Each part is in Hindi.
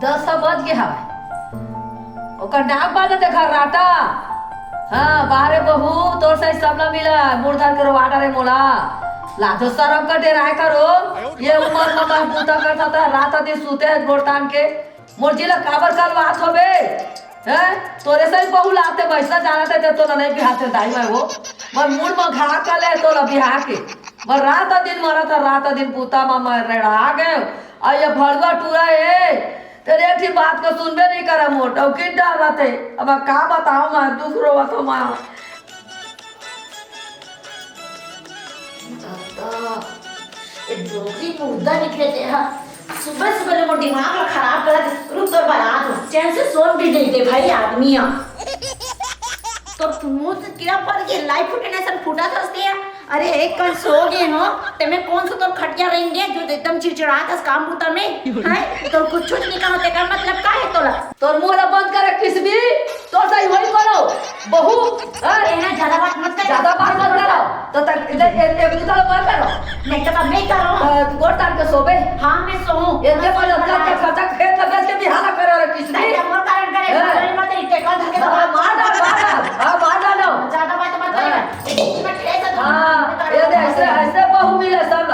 10 बज गए हवा ओकर डाक बाजे देखा राटा। हाँ बारे बहू तोर से सब ना मिला मुर्दार करो वाटा रे मोला लाजो शरम का डेरा है करो। ये उम्र में मैं पूता करता था रात दिन सूते है गोरतान के मुर्जिला काबर काल बात होबे हैं तोरे से बहू लाते वैसा जाना थे तो नहीं बिहाते दाई मैं वो मैं मूड में घा का ले तो बिहा के मैं रात दिन मरा था रात दिन पूता में मैं रेड़ा गए और ये भड़वा टूरा है तेरे एक बात को सुनबे नहीं करा मोटा किन डाल रहा थे अब का बताऊं मैं दुख रोवा तो मैं डोगरी मुर्दा निकले थे हाँ सुबह सुबह ने मोर दिमाग खराब करा रुक तो बारात हो चैन से सोन भी नहीं दे भाई आदमी तो मुंह से कीड़ा पड़ गया लाइफ फुटनेसन फूटा था उसने अरे एक कल सो गए हो ते में कौन सा तो खटिया रहेंगे जो एकदम चिड़चिड़ा था काम बुता में हैं तो कुछ नहीं कहा ते का मतलब का है तोला तोर मुंह ना बंद करे किस भी तो सही वही करो बहू अरे ना ज्यादा बात मत कर ज्यादा बात मत करो तो तक इधर एक दूसरा मत करो नहीं तो मैं करो गोरतान के सोबे हां मैं सोऊं ये पर का खर्चा खेत में बेच के बिहाना करे रे किस भी मोर कारण करे मत इते कल धके मार डाल हां मार डालो ज्यादा बात मत कर इसमें ठेस हां ये दे ऐसे बहु मिले सब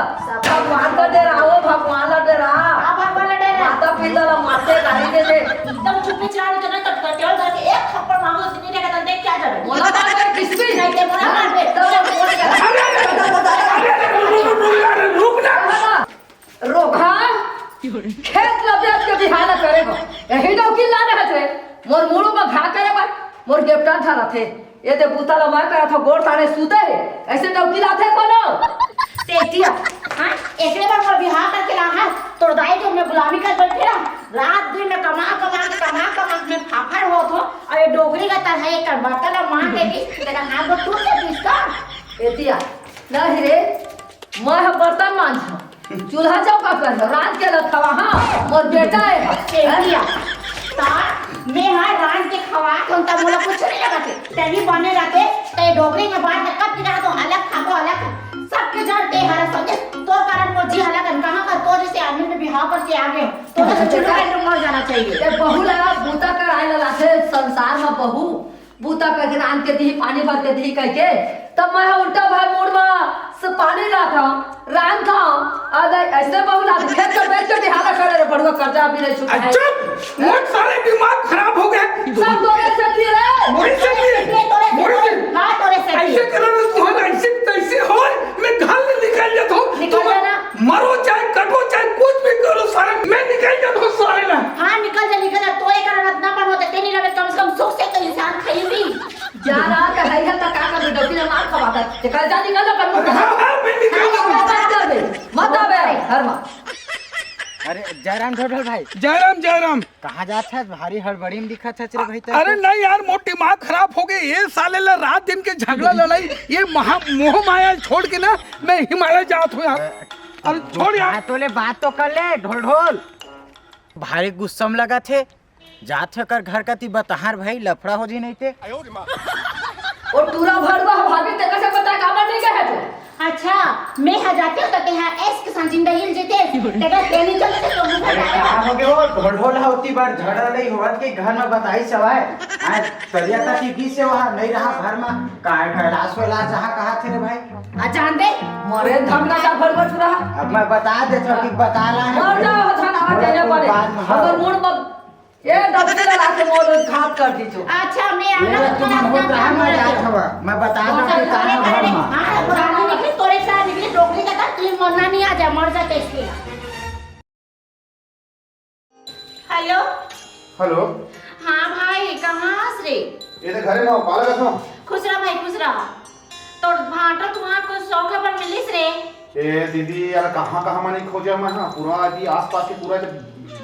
भगवान को दे रहा हो भगवान ला दे रहा हां भगवान ला दे रहा माता पिता ला माते गाड़ी दे दे एकदम चुप चाल तो ना कटकटियों करके एक थप्पड़ मारो इतनी देर का देख क्या करे मोला मार दे किस भी नहीं दे मोला मार दे रुक ना रोका खेत ला बेच के बिहाना करेगा यही नौकी लाने है मोर मुड़ू में घा करे बा मोर गेपटा था रथे ये दे बूता ला मार करा था गोड़ ताने सूते है ऐसे नौकी लाथे कोनो तेतिया हां एकरे बार मोर बिहार करके ला है तोर दाई जो मैं गुलामी कर बैठे ना रात दिन में कमा में फाफड़ हो तो और ये डोगरी का तरह ये कर बर्तन मार देगी तेरा हाथ को टूट दे इसका एतिया नहीं रे मैं बर्तन मांझ चूल्हा चौका पर रात के रखवा हां मोर बेटा है तेतिया ता मैं हां रात के खवा कौन ता मोला कुछ नहीं लगाते तेरी बने रहते ते डोगरी में बात कब की तो अलग खाबो अलग सबके जड़ दे हरा समझे तो कारण मोर जी हला कर कहां का तो जैसे आदमी ने बिहार पर के आगे तो चुलू के मर जाना चाहिए ए बहू लगा बूता कर आए लाथे संसार में बहू बूता कर रान के दी पानी भर के दी कह के तब मैं उल्टा भाई मोड़ में से पानी ला था रान था अरे ऐसे बहू ला खेत के बेच के बिहार करे रे बड़वा कर्जा भी नहीं चुका है चुप मोर सारे दिमाग खराब हो गए सब तोरे से थी रे मोर से ये तोरे से हां तोरे से ऐसे करो तुम्हारा ऐसे तैसे हो मैं घर में निकल जाता हूं निकल जाना मरो चाहे कटो चाहे कुछ भी करो सारे मैं निकल जाता हूं सारे ना हां निकल जा तो एक कारण ना पर होते तेरी रवे कम से कम सुख से तो इंसान खाई भी जा रहा है है त का कर डोकी ने मार खवाता निकल जा कर हां मैं निकल जाऊंगा मत आवे घर में अरे जयराम ढोल भाई जयराम कहाँ जाता है भारी हड़बड़ी में दिखा था रे भाई अरे नहीं यार मोर दिमाग खराब हो गए ये साले ला रात दिन के झगड़ा लड़ाई ये मोह माया छोड़ के ना मैं हिमालय जात हूँ यार अरे छोड़ यार तोले बात तो कर ले ढोल भारी गुस्सा में लगा थे जात है कर घर का ती बताहार भाई लफड़ा हो जी नहीं थे और पूरा भरवा भाभी ते कैसे पता काबर नहीं गए तो अच्छा मैं आ जाती हूं तो ते हां ऐस के साथ जिंदगी जीते तेरा ट्रेनिंग चलते तो मुझे कहां हो गए वो ढोल होती बार झगड़ा नहीं होत के घर में बताई सवाय आज करिया का टीवी से वहां नहीं रहा घर में काय कैलाश वाला जहां कहा थे रे भाई आ जान दे मरे धमना का भरवट रहा अब मैं बता देता कि बता रहा है मर जाओ थाना आ जाने पड़े अगर मूड में ये डबले लगा के मोर घात कर दी जो अच्छा मैं आना तुम होत रहा मैं जात हवा मैं बता दूं कि कहां घर में हां पुरानी निकली तोरे साथ निकली डोकरी का तू मरना नहीं आ जा मर जाते इसके हेलो हां भाई कहां हंस रे ये तो घरे ना पाला कसम खुश रहा भाई खुश रहा तो भाटा तुम्हारा कुछ सौ खबर मिलिस रे ए दीदी यार कहां माने खोजे मैं हां पूरा अभी आसपास के पूरा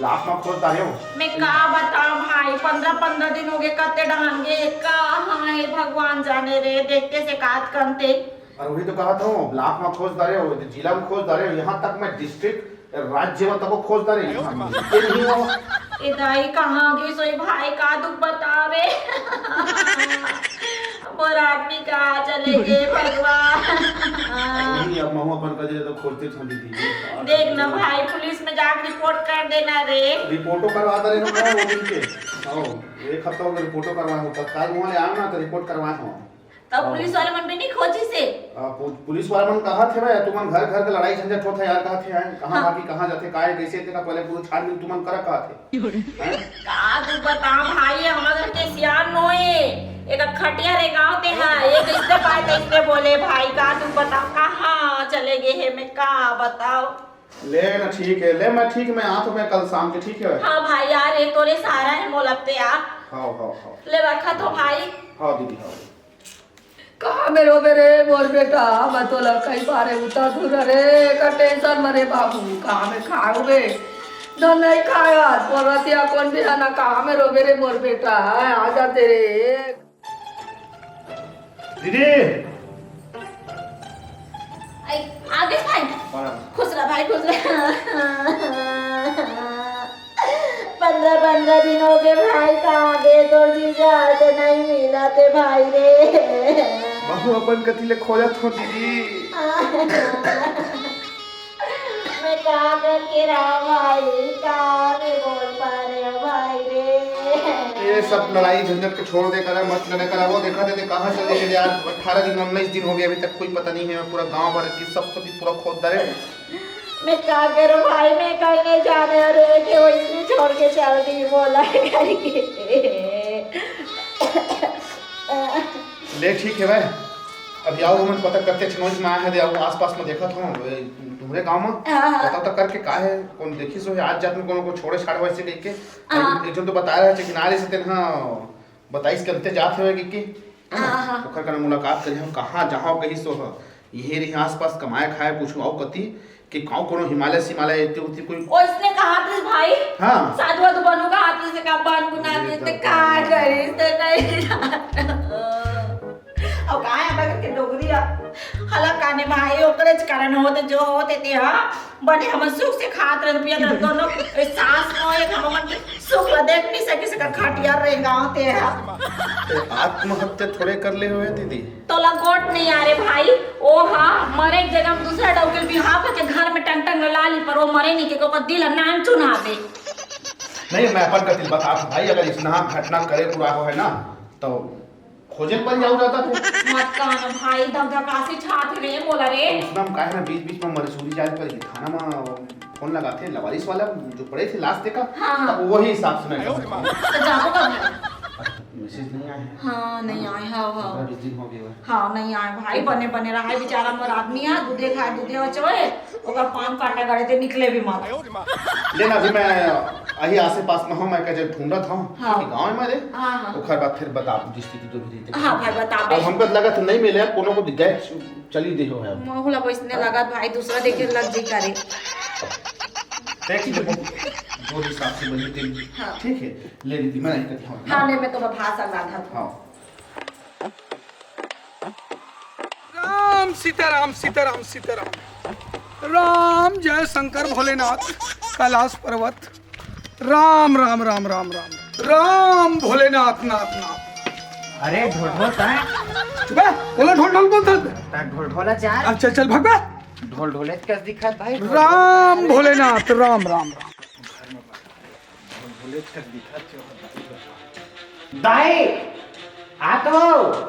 लाख में खोज डाले हो मैं का बताऊं भाई 15 दिन हो गए कते ढांगे कहां है भगवान जाने रे देखते से काट करते और वही तो कहा था ब्लॉक में खोज डाले हो जिला में खोज डाले हो यहाँ तक मैं डिस्ट्रिक्ट राज्य में तक खोज डाले ए दाई कहां गई सोई भाई का दुख बता रे मोर आदमी कहाँ चले गए भगवान। नहीं अब महू अपन कर दे तो खोलते छन दीदी। देख ना भाई पुलिस में जाकर रिपोर्ट कर देना रे। रिपोर्टो करवा दे हम वो दिन के। हां एक हफ्ता हो गया रिपोर्टो करवा हो तत्काल वहां ले आना तो रिपोर्ट करवा हो। तब पुलिस वाले मन भी नहीं खोजी से। पुलिस वाला मन कहा थे भाई तुमन घर घर के लड़ाई झंझट होता है यार कहा थे कहां बाकी कहां जाते काहे कैसे थे का पहले पूरा छानबीन तुमन करा कहा थे। का तू बता भाई हमारे घर के सियान नोए एक खटिया रे गांव ते हां एक इससे बात इससे बोले भाई का तू बता कहां चले गए है मैं का बताओ। ले ना ठीक है ले मैं ठीक मैं आ तो मैं कल शाम के ठीक है। हां भाई यार ये तोरे सारा है मोलपते यार। हां ले रखा तो भाई। हां दीदी हां कहाँ में रोबे रे मोर बेटा मैं तो कई बारे उतर दूर रे का टेंशन मरे बाबू कहाँ में खाओगे न नहीं खाया परतिया कौन भी ना कहाँ में रोबे रे मोर बेटा आ जाते रे दीदी आगे भाई खुश रहा भाई खुश रहा। 15 दिन हो गए भाई कहाँ गए तो जीजा से नहीं मिला थे भाई रे। बहु अपन कथी ले खोजत हो दीदी। मैं कहाँ करके रहा भाई कहाँ नहीं बोल पा रहे हो भाई रे। ये सब लड़ाई झंझट के छोड़ दे करा मत लड़े करा वो देखा थे कहाँ चले गए यार 18 दिन 19 दिन हो गए अभी तक कोई पता नहीं है पूरा गांव भर की सब कुछ पूरा खोद दरे। मैं क्या करूं भाई मैं कहीं नहीं जाने रे कि वो इसने छोड़ के चल दी बोला करके। ले ठीक है भाई अभी आओ हम पता करते छनोज में आया है दे आओ आसपास में देखा था तुम्हारे गांव में पता तो करके का है कौन देखी सो है आज जात में कोनो को छोड़े छाड़ वैसे देख के एक जन तो बता रहा है किनारे से तेन हां 22 के अंते जात है कि ओकर का मुलाकात करी हम कहां जहां कहीं सो है यही रही आसपास कमाए खाए पूछो आओ कती कि गांव कोनो हिमालय सिमालय इतने उतनी कोई ओ इसने कहा था भाई हां साधुआ तो बनू का हाथ से का बन गुना के का करी से नहीं और का है बगल के डोगरिया हला काने भाई ओकरे कारण होते जो होते थे हां बने हम सुख से खात रह पिया दोनों सास नो एक हम मन सुख ल देख नहीं सके से खाटिया रे गांव ते आत्महत्या थोड़े कर ले हुए दीदी तो लंगोट नहीं आ रे भाई ओ हां मरे एक जगह में दूसरा डॉक्टर भी हां के घर में टंग टंग लाली पर वो मरे नहीं के को दिल नाम चुनावे नहीं मैं अपन का दिल बता भाई अगर इतना घटना करे पूरा हो है ना तो खोजे पर जाऊ जाता थे मत कहना भाई धमधकासी छात रे बोला रे उसमें हम काहे ना बीच बीच में मरसूरी जाल पर थाना में फोन लगाते लवारिस वाला जो पड़े थे लास्ट देखा तो वही हिसाब से मैं तो जाबो का मैसेज नहीं आया हां नहीं आए हां 20 दिन हो गए हां नहीं आए भाई बने बने रहा है बेचारा मोर आदमी है दूधे खाए दूधे बचवे ओकर पान काटा गड़े ते निकले भी मत लेना अभी मैं आही आसे पास में हूं मैं कह ढूंढा था कि गांव में रे हां ओकर बाद फिर बता जिस स्थिति जो भी रहते हां भाई बता अब हमको लगा था नहीं मिले कोनो को गए चली दे हो है मोहला बसने लगा भाई दूसरा देखे लग जी करे देख ले जो हिसाब से बनी थी ठीक है ले दीदी मैं नहीं करता हूं हां ले मैं तो भाषा गाधा था हां राम सीताराम सीताराम सीताराम राम जय शंकर भोलेनाथ कैलाश पर्वत राम राम राम राम राम राम भोलेनाथ नाथ नाथ। अरे ढोल ढोल का चुप है बोला ढोल ढोल बोलता ढोल ढोला चार अब चल चल भगवा ढोल ढोले कैसे दिखा भाई राम भोलेनाथ राम राम राम दाई आ तो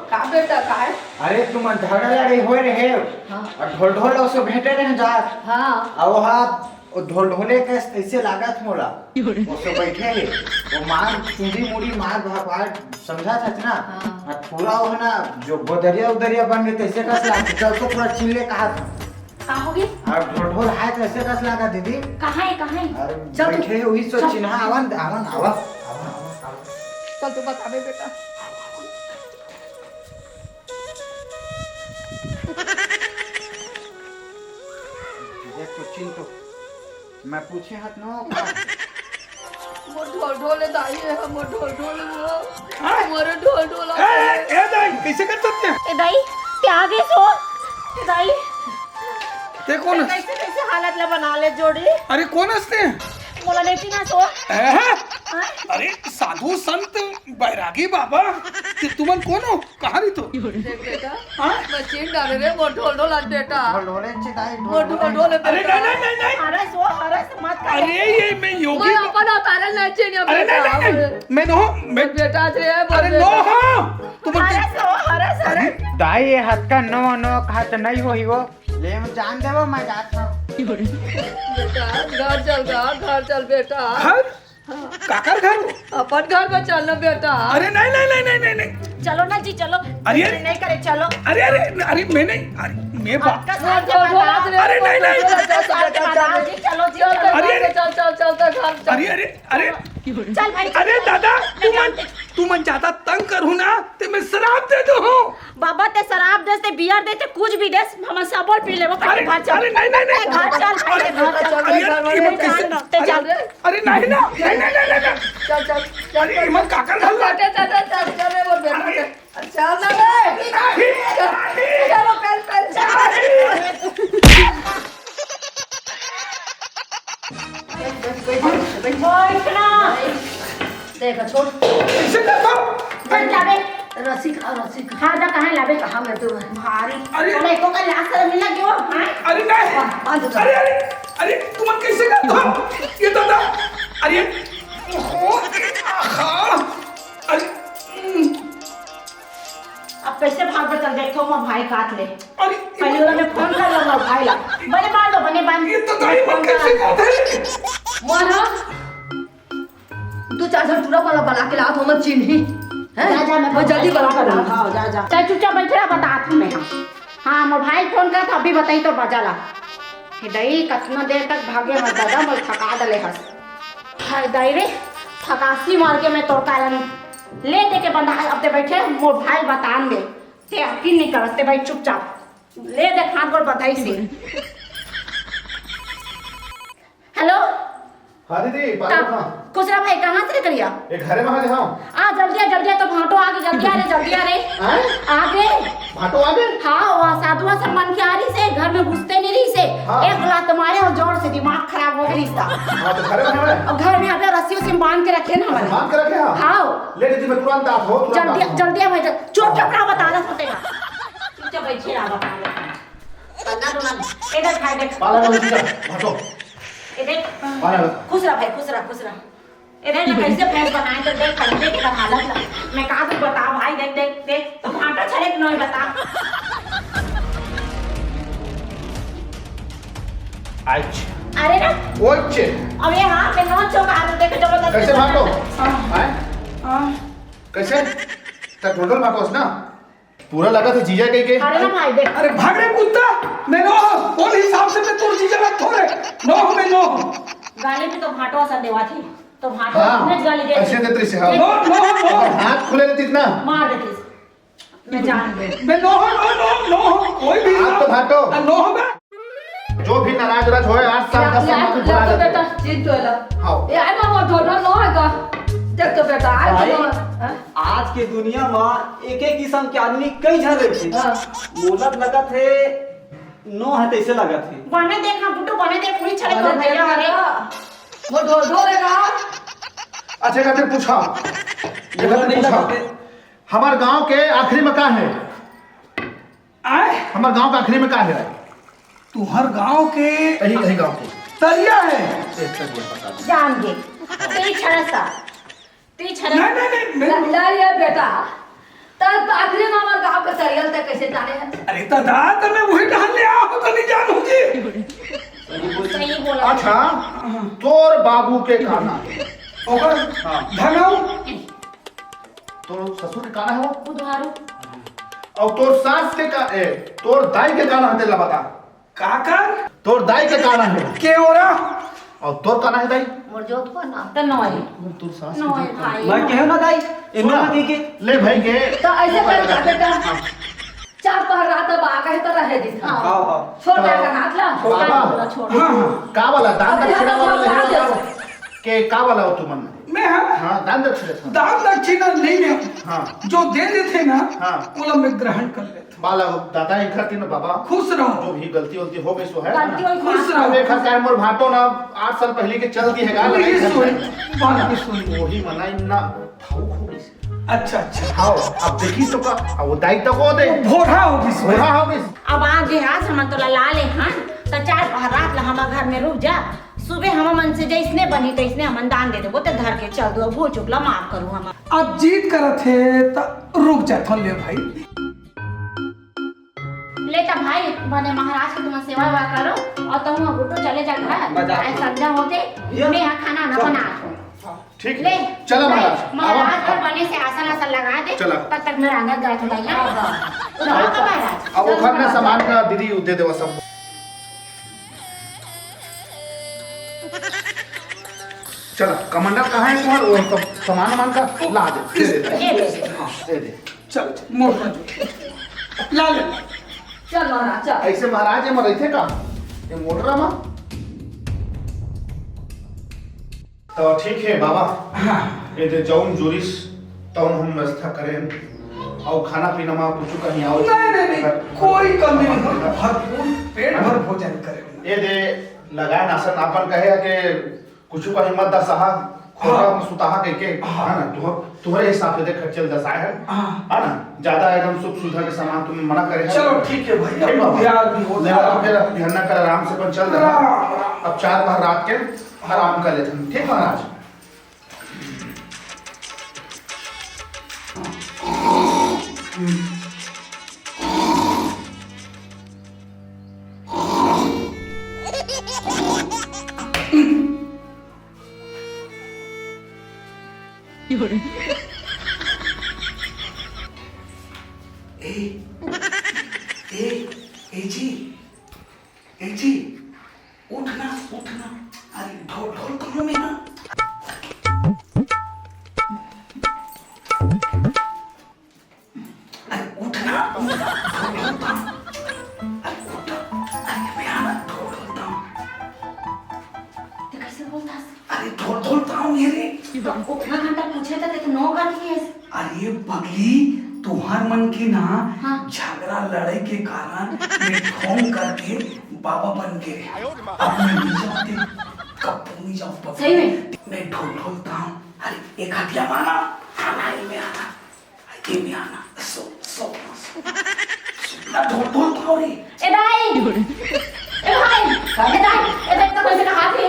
का बेटा का है अरे तुम झगड़ा लड़ाई हो रहे और ढोल ढोल उसको भेटे रहे जा हाँ और वहाँ वो ढोल ढोले कैसे लागत मोला उसको बैठे है वो मार चूड़ी मुड़ी मार भाग समझा था ना और पूरा वो है ना जो गोदरिया उदरिया बन गए कैसे कस लागा तो पूरा चिल्ले कहा था का हो गई और ढोल ढोल है कैसे कस लागा दीदी कहां है और बैठे वही सो चिन्हा आवन आवन आवन चल तू बता बे बेटा देख तो चिन्ह तो मैं पूछे हाथ न मोर ढोल ढोल दाई है मोर ढोल ढोल मोर ढोल ढोल ए दाई कैसे कर सकते हैं ए दाई क्या आगे सो ए दाई ते कौन कैसे कैसे हालत ला बना ले जोड़ी अरे कौन हंसते हैं मोला लेटी ना सो हैं? अरे साधु संत बैरागी बाबा ते तुमन कोण हो कहाँ रही तो बेटा हाँ? मशीन डाले रे वो ढोल ढोल आज बेटा ढोलढोलेंची काय वो ढोल ढोल अरे नहीं हरस मत कर। अरे ये मैं योगी मैं अपन उतारे नाचे नहीं अरे नहीं मैं नो मैं बेटा रे अरे नो हाँ तुमन हरस अरे दाई ये हात का नो नो हात नहीं हो ही वो ले मैं जान देवो मैं जात हूँ बेटा घर चल बेटा घर काकर घर अपन घर में चलना बेटा अरे नहीं चलो ना जी चलो। अरे नहीं करे चलो। अरे मैं नहीं अरे मैं आपका साथ के बता दे। अरे नहीं जी चलो जी अरे चल अरे चल भाई अरे दादा तू मन ज्यादा तंग करू ना ते मैं शराब दे दो बाबा ते शराब दे ते बियर दे ते कुछ भी दे हम सब और पी लेबो अरे घर चल। अरे नहीं घर चल अरे चल अरे नहीं ना नहीं चल अरे इमन काकर घर लाटे चल रे वो बेटा चल ना रे चलो पहल बैठना देखा छोड़ कैसे करता चल जाबे रस्सी खा हां जा कहां लाबे कहाँ में तू भारी अरे चले को का लाश कर मिला क्यों हां अरे नहीं बांध दो। अरे तुम कैसे करता ये दादा अरे अरे अब कैसे भाग चल देखो मैं भाई काट ले अरे पहले वाला में फोन कर लगा भाई ला बने बांध ये तो दाई मन कैसे करता है मारा दो चार जन टूरा वाला बना के ला तो मत चिन्ही जा मैं जल्दी बना कर दूँ। हां जा चाहे चुपचाप बैठ रहा बता मैं हां मोबाइल फोन कर अभी बताई तो बजाला हे दई कितना देर तक भागे मत दादा मैं थका दले हस हाय दई रे थकासी मार के मैं तोड़ कालन ले दे के बंदा अब ते बैठे मोबाइल बतान दे ते यकीन नहीं करते भाई चुपचाप ले दे खान को बताई से हेलो हाँ दीदी बात कहाँ कुसरा भाई कहाँ से करिया एक घरे में हाँ आ जल्दी तो भाटो आगे जल्दी आ रे आगे भाटो आगे हाँ वहाँ साधुआ सब मन के आ रही से घर में घुसते नहीं रही से हाँ। एक गुलाब तुम्हारे और जोर से दिमाग खराब हो गई इसका हाँ तो घरे में है अब घर में अगर रस्सियों से बांध के रखे ना हमारे मान कर रखे हाँ हाँ ले दीदी मैं तुरंत आप हो जल्दी आ भाई चुपचाप रहा बता दे सोतेगा चुपचाप बैठे रहा बता दे पन्ना डोना इधर खाए देख पाला लो दीदी भाटो इधर पाला लो खुश रहा इधर ना कैसे भैंस बनाए तो देख खरीदे की हालत ला मैं कहा तू बता भाई देख तो आटा छड़े कि नहीं बता अच्छा अरे ना ओचे अब ये हाँ मैं नॉन चौक आ देख जबरदस्ती कैसे भाटो हाँ कैसे तक ढोल भाटोस ना पूरा लगा था जीजा कहीं के अरे ना भाई देख अरे भाग रे कुत्ता मैं नो कौन हिसाब से मैं तोड़ चीजें रख थोड़े नो मैं नो गाली में तो भाटो सा देवा थी तो भाटो हाँ ने गाली दे ऐसे देते से हाँ नो हाथ खुले रहते इतना मार देती मैं जान गई मैं नो कोई भी आप तो भाटो नो मैं जो भी नाराज राज होए आज शाम का समय को बुला लेते बेटा जीत तो ला हाँ ये आई मां ढोल नो है का देख तो बेटा आई तो आज के दुनिया में एक किस्म के आदमी कई झर रहे थे मोलत लगा थे नो है तैसे लगा थे बने देख ना बुटू बने देख पूरी छड़े को भैया अरे वो ढोल ढोलेगा अच्छा का फिर पूछा ये नहीं पूछा लगा थे हमारे गांव के आखिरी में कहाँ है आए हमारे गांव का आखिरी में कहाँ है तू हर गांव के यही गांव के तरिया है जान गए तेरी छड़ा सा तेरी छड़ा नहीं मैं ला ये बेटा तब आखिरी में हमारे गांव के तरियल तक कैसे जाने हैं अरे दादा तो मैं वही ढाल ले आओ तो नहीं जानूंगी सही बोला अच्छा तोर बाबू के काना ओकर धनाऊ तो ससुर के काना है वो बुधवारो और तोर सास के का तोर दाई के काना है तेला बता काकर तोर दाई के काना है के ओरा और तोर काना है दाई मोर जोत को ना तो नोई तोर सास नोई भाई मैं कहो ना दाई इन्हों सुना। में के ले भाई के तो ऐसे कर बेटा चार पहर रात अब आ गए तो रहे दी हां हां छोड़ दे कर हाथ ला बाबा छोड़ हाँ का वाला दान दक्षिणा वाला ले के का वाला हो तुमन मैं हाँ हाँ दान दक्षिणा था दान दक्षिणा नहीं है। हाँ जो दे देते ना हाँ वो मैं ग्रहण कर लेता। बाला दादा एक खरती ना बाबा खुश रहो। जो भी गलती वलती हो गई सो है गलती ना। हुई खुश अब रहो। एक हजार मोर भाटो ना 8 साल पहले के चलती है गाल ये लड़ाई सुन झगड़ा। बात की सुन। वही मनाई ना भावुक हो गई से। अच्छा हाँ अब देखी तो का अब वो दाई तो को दे भोरा होगी इसमें। भोरा हो गई अब आज आज हम तो ला ले हां तो 4 रात ला हम घर में रुक जा सुबह हम मन से जैसने बनी तो इसने हम दान दे देबो तो धर के चल दो भूल चुकला माफ करू हम अब जीत करत है तो रुक जा थोड़ा ले भाई। लेता भाई बने महाराज के तुम सेवा वा करो और तुम गुटो चले जा घर आई संध्या होते मैं यहाँ खाना ना बना ठीक ले चलो महाराज महाराज घर बने से आसन आसन लगा दे चलो। तब तक मैं रांगा गया था यहाँ महाराज अब वो घर में सामान का दीदी दे देवा सब चलो कमांडर कहाँ है तुम्हारा वो सब सामान वामान का ला दे दे दे चल मोड़ ला ले। चल महाराज चल। ऐसे महाराज है मरे थे का ये मोटरा में तो ठीक है बाबा हाँ ये दे जौन जुरिस तौन हम व्यवस्था करें और खाना पीना में कुछ कहीं आओ नहीं कोई कमी नहीं हो भरपूर पेट भर भोजन करेंगे। ये दे लगाए नासन अपन कहे कि कुछ का हिम्मत दसहा खोरा में सुताहा कह के है ना तुम्हारे हिसाब से देख चल दसाए है ना ज्यादा एकदम सुख सुविधा के सामान तुम मना करे है। चलो ठीक है भाई ठीक अब प्यार भी हो नहीं तो फिर ध्यान ना कर आराम से अपन चल रहा अब 4 बार रात के आराम कर लेते हैं ठीक महाराज। ए जी उठना अरे ढोल ढोल कहाँ में ना अरे उठना ढोल ढोल कहाँ अरे उठ अरे मैं आना ढोल ढोल कहाँ कैसे बोलता अरे ढोल ढोल कहाँ मेरे उतना घंटा पूछे था तो 9 कर दिए अरे पगली तुम्हार मन की ना हाँ। झगड़ा लड़ाई के कारण मैं ढोंग करके बाबा बन के अपने जाते कब नहीं जाऊँ बाबा सही में? मैं ढोल ढोलता हूँ अरे एक हाथ माना आना ये में आना ये में आना सो सो ना ढोल ढोलता हूँ रे ए भाई ए देख तो कैसे कहा थे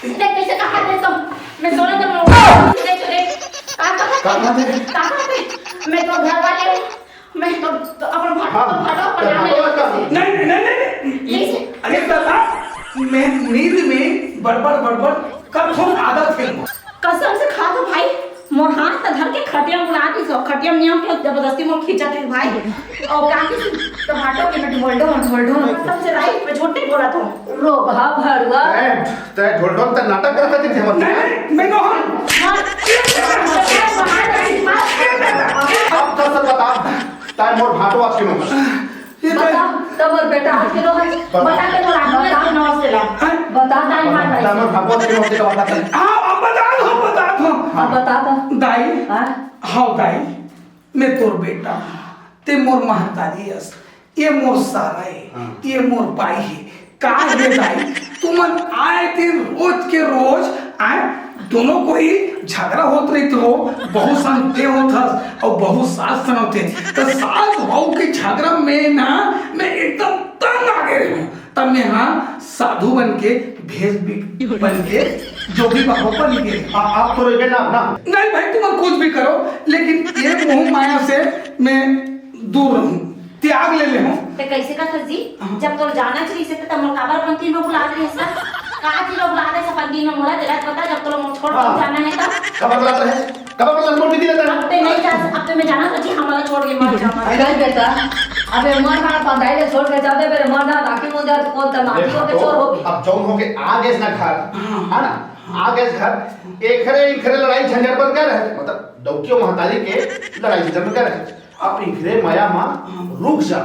देख कैसे कहा थे तुम मैं सोने तो देख रे कहा थे मैं तो घर वाले मैं तो अपन भाटो पर नहीं अरे दादा मैं नींद में बड़बड़ कब थोड़ा आदत है कसम से खा दो भाई मोर हाथ त धर के खटिया बुला दी सो खटिया नियम के जबरदस्ती मोर खींचा थे भाई और काकी तो भाटो के मैं ढोल सबसे राइट पे छोटे बोला तो रो भा भरवा ते ढोल ढोल ते नाटक करता थी हम नहीं मैं आप तो सब बता ताई मोर भाटो आज क्यों बता तमर बेटा किलो है बता के मोर आदमी नमस्ते ला बता दाई मार भाई ताई मोर भाटो आज क्यों होती का बता हाँ अब बता दो अब बता दा दाई हां हाँ दाई मैं तोर बेटा ते मोर महतारी अस ये मोर सारा है ये मोर बाई है का है दाई तुमन आए थे रोज के रोज आए दोनों को ही झगड़ा होत रही तो बहुत संते होता और बहुत सास सन होते तो सास बहू के झगड़ा में ना मैं एकदम तंग आ गए हूँ तब मैं हाँ साधु बन के भेष बन के जो भी बाबा बन के आप तो रह ना नहीं भाई तुम कुछ भी करो लेकिन ये मोह माया से मैं दूर रहूं त्याग ले ले हूं ते कैसे का था जी जब तो जाना चाहिए से तो मोर काबर पंक्ति में बुला रही है सर कहा थी लोग बुला दे सपंगी में मोला दिला पता जब तो लोग छोड़ के जाना है तब खबर बुलाता है खबर बुलाता मोर दीदी लेता अब ते नहीं जा अब ते मैं जाना था जी हमारा छोड़ के मत जाना अरे बेटा अबे मर खाना पंदाई ले छोड़ के जाते मेरे मर ना नाकी मुंह दे कौन ता नाकी के चोर हो गई अब जौन हो के आ गए ना घर है ना आ गए घर एकरे लड़ाई झंझट बन गए रहे मतलब डौकियो महतारी के लड़ाई झंझट बन गए रहे अब इखरे माया मां रुक जा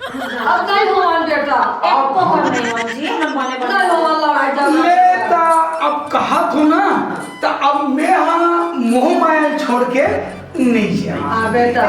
अब नहीं हो बेटा एक को कर नहीं हो जी हम माने नहीं हो लड़ाई झगड़ा लेता अब कहा तू ना तो अब मैं हाँ मोह माया छोड़ के नहीं जा। हाँ बेटा